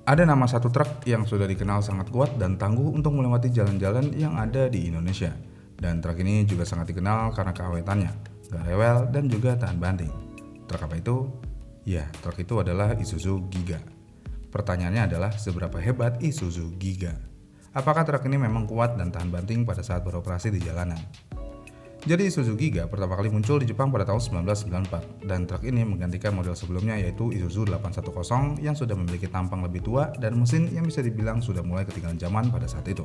Ada nama satu truk yang sudah dikenal sangat kuat dan tangguh untuk melewati jalan-jalan yang ada di Indonesia. Dan truk ini juga sangat dikenal karena keawetannya, gak rewel dan juga tahan banting. Truk apa itu? Ya, truk itu adalah Isuzu Giga. Pertanyaannya adalah seberapa hebat Isuzu Giga? Apakah truk ini memang kuat dan tahan banting pada saat beroperasi di jalanan? Jadi Isuzu Giga pertama kali muncul di Jepang pada tahun 1994 dan truk ini menggantikan model sebelumnya yaitu Isuzu 810 yang sudah memiliki tampang lebih tua dan mesin yang bisa dibilang sudah mulai ketinggalan zaman pada saat itu.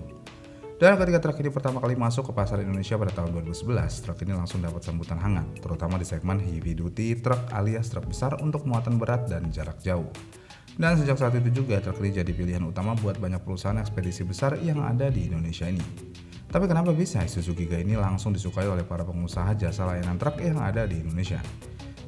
Dan ketika truk ini pertama kali masuk ke pasar Indonesia pada tahun 2011, truk ini langsung dapat sambutan hangat, terutama di segmen heavy duty truck alias truk besar untuk muatan berat dan jarak jauh. Dan sejak saat itu juga truk ini jadi pilihan utama buat banyak perusahaan ekspedisi besar yang ada di Indonesia ini. Tapi kenapa bisa Isuzu Giga ini langsung disukai oleh para pengusaha jasa layanan truk yang ada di Indonesia?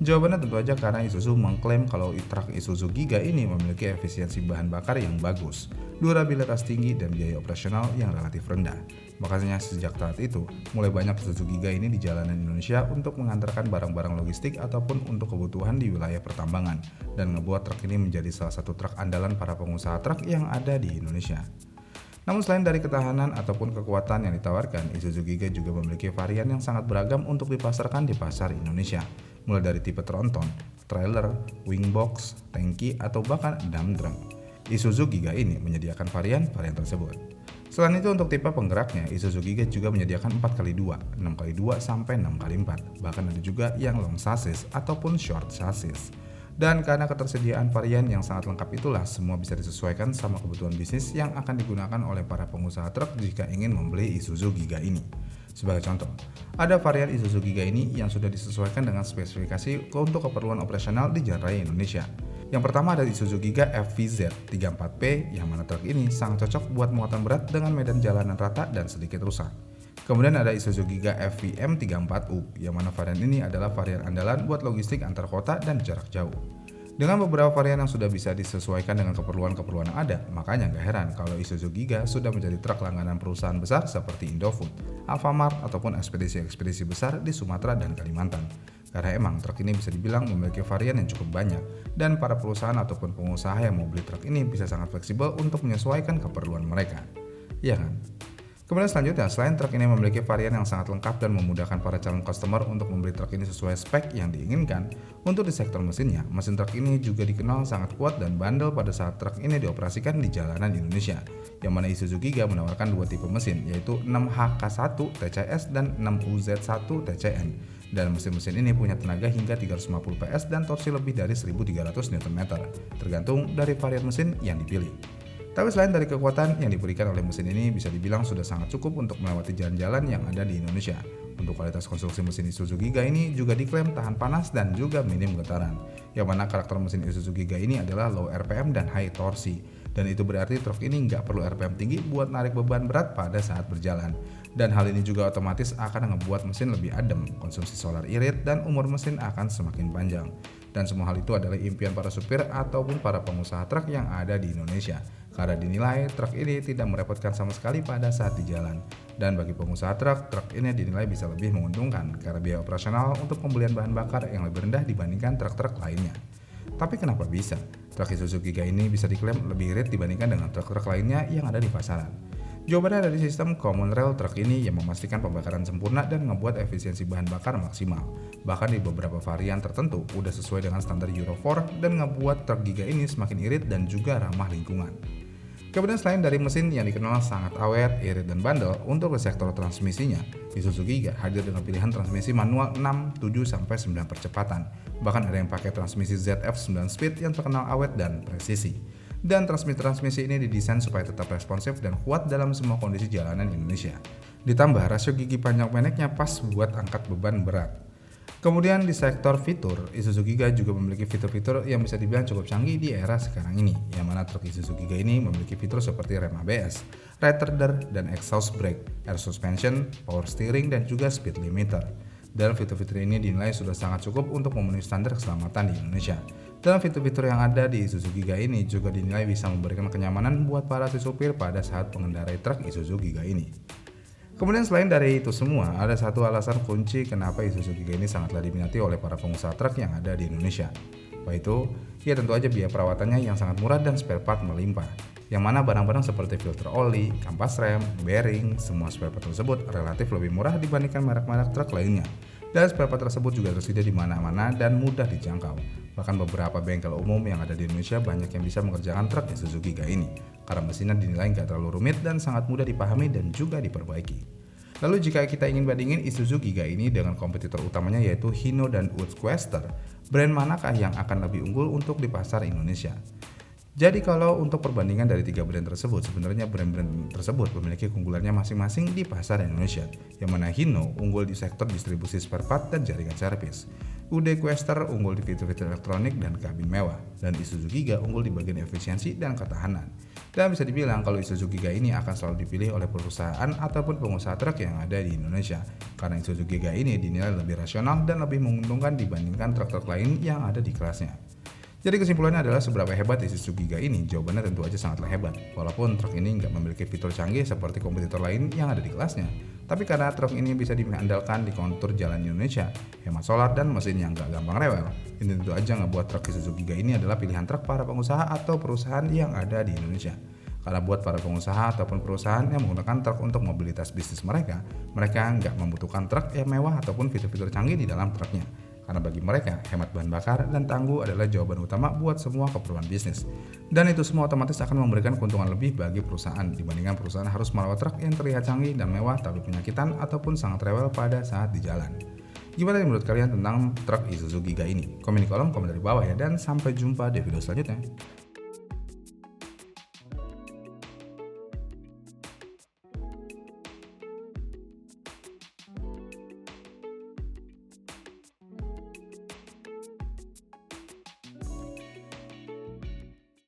Jawabannya tentu aja karena Isuzu mengklaim kalau truk Isuzu Giga ini memiliki efisiensi bahan bakar yang bagus, durabilitas tinggi, dan biaya operasional yang relatif rendah. Makanya sejak saat itu, mulai banyak Isuzu Giga ini di jalanan Indonesia untuk mengantarkan barang-barang logistik ataupun untuk kebutuhan di wilayah pertambangan, dan ngebuat truk ini menjadi salah satu truk andalan para pengusaha truk yang ada di Indonesia. Namun selain dari ketahanan ataupun kekuatan yang ditawarkan, Isuzu Giga juga memiliki varian yang sangat beragam untuk dipasarkan di pasar Indonesia, mulai dari tipe tronton, trailer, wingbox, tangki, atau bahkan dump drum. Isuzu Giga ini menyediakan varian-varian tersebut. Selain itu untuk tipe penggeraknya, Isuzu Giga juga menyediakan 4x2, 6x2, sampai 6x4, bahkan ada juga yang long chassis ataupun short chassis. Dan karena ketersediaan varian yang sangat lengkap itulah semua bisa disesuaikan sama kebutuhan bisnis yang akan digunakan oleh para pengusaha truk jika ingin membeli Isuzu Giga ini. Sebagai contoh, ada varian Isuzu Giga ini yang sudah disesuaikan dengan spesifikasi untuk keperluan operasional di jalan raya Indonesia. Yang pertama ada Isuzu Giga FVZ 34P yang mana truk ini sangat cocok buat muatan berat dengan medan jalanan rata dan sedikit rusak. Kemudian ada Isuzu Giga FVM 34U, yang mana varian ini adalah varian andalan buat logistik antar kota dan jarak jauh. Dengan beberapa varian yang sudah bisa disesuaikan dengan keperluan-keperluan yang ada, makanya gak heran kalau Isuzu Giga sudah menjadi truk langganan perusahaan besar seperti Indofood, Alfamart, ataupun ekspedisi-ekspedisi besar di Sumatera dan Kalimantan. Karena emang truk ini bisa dibilang memiliki varian yang cukup banyak, dan para perusahaan ataupun pengusaha yang mau beli truk ini bisa sangat fleksibel untuk menyesuaikan keperluan mereka. Iya kan? Kemudian selanjutnya, selain truk ini memiliki varian yang sangat lengkap dan memudahkan para calon customer untuk membeli truk ini sesuai spek yang diinginkan, untuk di sektor mesinnya, mesin truk ini juga dikenal sangat kuat dan bandel pada saat truk ini dioperasikan di jalanan Indonesia, yang mana Isuzu Giga menawarkan dua tipe mesin, yaitu 6HK1 TCS dan 6UZ1 TCN. Dan mesin-mesin ini punya tenaga hingga 350 PS dan torsi lebih dari 1300 Nm, tergantung dari varian mesin yang dipilih. Tapi selain dari kekuatan yang diberikan oleh mesin ini bisa dibilang sudah sangat cukup untuk melewati jalan-jalan yang ada di Indonesia. Untuk kualitas konstruksi mesin Isuzu Giga ini juga diklaim tahan panas dan juga minim getaran. Yang mana karakter mesin Isuzu Giga ini adalah low RPM dan high torsi. Dan itu berarti truk ini nggak perlu RPM tinggi buat narik beban berat pada saat berjalan. Dan hal ini juga otomatis akan membuat mesin lebih adem, konsumsi solar irit, dan umur mesin akan semakin panjang. Dan semua hal itu adalah impian para supir ataupun para pengusaha truk yang ada di Indonesia. Karena dinilai truk ini tidak merepotkan sama sekali pada saat di jalan. Dan bagi pengusaha truk ini dinilai bisa lebih menguntungkan karena biaya operasional untuk pembelian bahan bakar yang lebih rendah dibandingkan truk-truk lainnya. Tapi kenapa bisa? Truk Isuzu Giga ini bisa diklaim lebih irit dibandingkan dengan truk-truk lainnya yang ada di pasaran. Jawabannya dari sistem Common Rail truk ini yang memastikan pembakaran sempurna dan membuat efisiensi bahan bakar maksimal. Bahkan di beberapa varian tertentu udah sesuai dengan standar Euro 4 dan ngebuat truk Giga ini semakin irit dan juga ramah lingkungan. Kemudian selain dari mesin yang dikenal sangat awet, irit, dan bandel, untuk ke sektor transmisinya, Isuzu Giga hadir dengan pilihan transmisi manual 6, 7, sampai 9 percepatan. Bahkan ada yang pakai transmisi ZF 9 speed yang terkenal awet dan presisi. Dan transmisi ini didesain supaya tetap responsif dan kuat dalam semua kondisi jalanan Indonesia. Ditambah rasio gigi panjang pendeknya pas buat angkat beban berat. Kemudian di sektor fitur, Isuzu Giga juga memiliki fitur-fitur yang bisa dibilang cukup canggih di era sekarang ini, yang mana truk Isuzu Giga ini memiliki fitur seperti rem ABS, retarder, dan exhaust brake, air suspension, power steering, dan juga speed limiter. Dan fitur-fitur ini dinilai sudah sangat cukup untuk memenuhi standar keselamatan di Indonesia. Dan fitur-fitur yang ada di Isuzu Giga ini juga dinilai bisa memberikan kenyamanan buat para si supir pada saat mengendarai truk Isuzu Giga ini. Kemudian selain dari itu semua, ada satu alasan kunci kenapa Isuzu Giga ini sangatlah diminati oleh para pengusaha truk yang ada di Indonesia. Apa itu? Ya tentu aja biaya perawatannya yang sangat murah dan spare part melimpah. Yang mana barang-barang seperti filter oli, kampas rem, bearing, semua spare part tersebut relatif lebih murah dibandingkan merek-merek truk lainnya. Dan spare part tersebut juga tersedia di mana-mana dan mudah dijangkau. Bahkan beberapa bengkel umum yang ada di Indonesia banyak yang bisa mengerjakan truk Isuzu Giga ini, karena mesinnya dinilai nggak terlalu rumit dan sangat mudah dipahami dan juga diperbaiki. Lalu jika kita ingin bandingin Isuzu Giga ini dengan kompetitor utamanya yaitu Hino dan Quester, brand manakah yang akan lebih unggul untuk di pasar Indonesia? Jadi kalau untuk perbandingan dari tiga brand tersebut, sebenarnya brand-brand tersebut memiliki keunggulannya masing-masing di pasar Indonesia. Yang mana Hino unggul di sektor distribusi spare part dan jaringan servis. Quester unggul di fitur-fitur elektronik dan kabin mewah. Dan Isuzu Giga unggul di bagian efisiensi dan ketahanan. Dan bisa dibilang kalau Isuzu Giga ini akan selalu dipilih oleh perusahaan ataupun pengusaha truk yang ada di Indonesia. Karena Isuzu Giga ini dinilai lebih rasional dan lebih menguntungkan dibandingkan truk-truk lain yang ada di kelasnya. Jadi kesimpulannya adalah seberapa hebat Isuzu Giga ini? Jawabannya tentu aja sangatlah hebat. Walaupun truk ini nggak memiliki fitur canggih seperti kompetitor lain yang ada di kelasnya. Tapi karena truk ini bisa diandalkan di kontur jalan Indonesia, hemat solar dan mesin yang nggak gampang rewel. Ini tentu aja ngebuat truk Isuzu Giga ini adalah pilihan truk para pengusaha atau perusahaan yang ada di Indonesia. Karena buat para pengusaha ataupun perusahaan yang menggunakan truk untuk mobilitas bisnis mereka nggak membutuhkan truk yang mewah ataupun fitur-fitur canggih di dalam truknya. Karena bagi mereka, hemat bahan bakar dan tangguh adalah jawaban utama buat semua keperluan bisnis. Dan itu semua otomatis akan memberikan keuntungan lebih bagi perusahaan dibandingkan perusahaan harus merawat truk yang terlihat canggih dan mewah tapi penyakitan ataupun sangat rewel pada saat di jalan. Gimana menurut kalian tentang truk Isuzu Giga ini? Komen di kolom komentar di bawah ya, dan sampai jumpa di video selanjutnya.